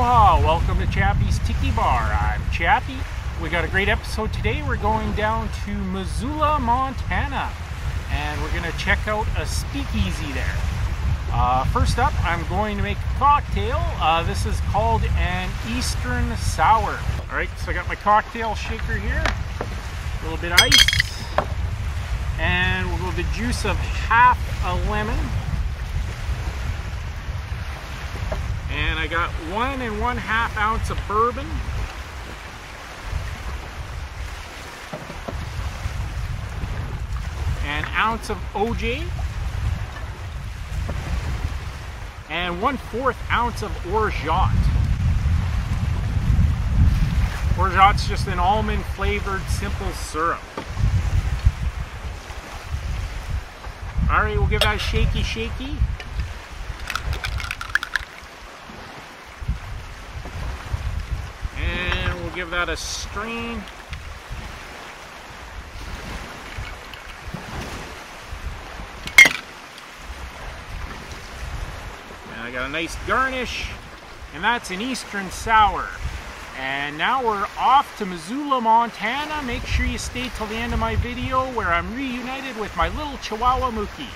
Aloha! Welcome to Chappie's Tiki Bar. I'm Chappie. We got a great episode today. We're going down to Missoula, Montana, and we're going to check out a speakeasy there. First up, I'm going to make a cocktail. This is called an Eastern Sour. Alright, so I got my cocktail shaker here, a little bit of ice, and we'll go with the juice of half a lemon. And I got 1 1/2 ounce of bourbon. An ounce of OJ. And 1/4 ounce of orgeat. Orgeat's just an almond flavored simple syrup. Alright, we'll give that a shaky. And we'll give that a strain. And I got a nice garnish, and that's an Eastern Sour. And now we're off to Missoula, Montana. Make sure you stay till the end of my video where I'm reunited with my little Chihuahua Mookie.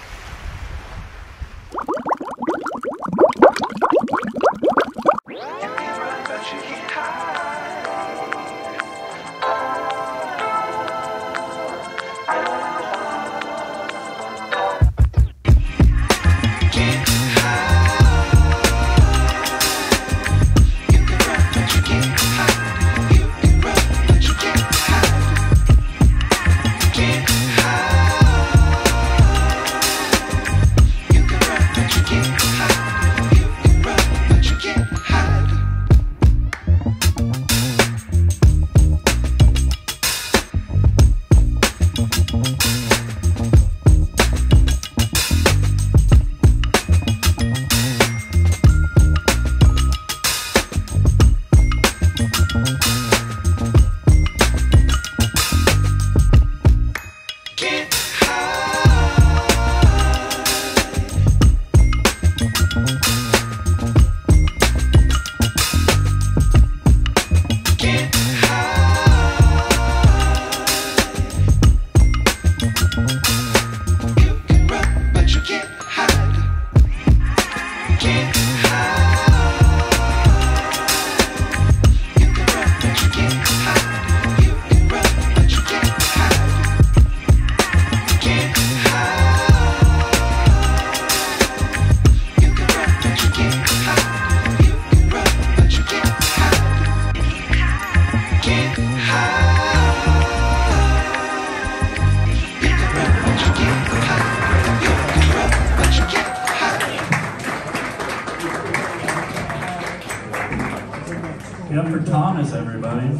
Up for Thomas, everybody. We'll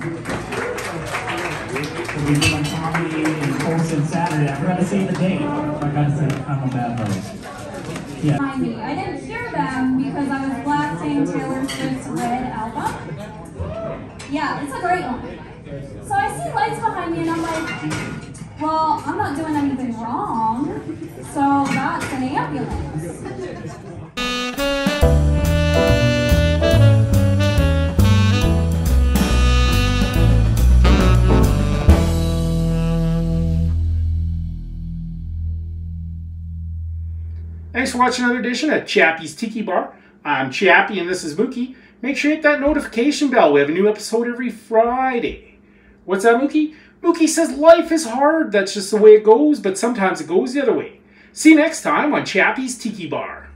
be doing comedy in Colson Saturday. I forgot to say the date. I got to say I'm a bad host. Yeah. Behind me. I didn't hear them because I was blasting Taylor Swift's Red album. Yeah, it's a great one. So I see lights behind me and I'm like, well, I'm not doing anything wrong. So that's an ambulance. Thanks for watching another edition of Chappie's Tiki Bar. I'm Chappie and this is Mookie. Make sure you hit that notification bell. We have a new episode every Friday. What's that, Mookie? Mookie says life is hard. That's just the way it goes, but sometimes it goes the other way. See you next time on Chappie's Tiki Bar.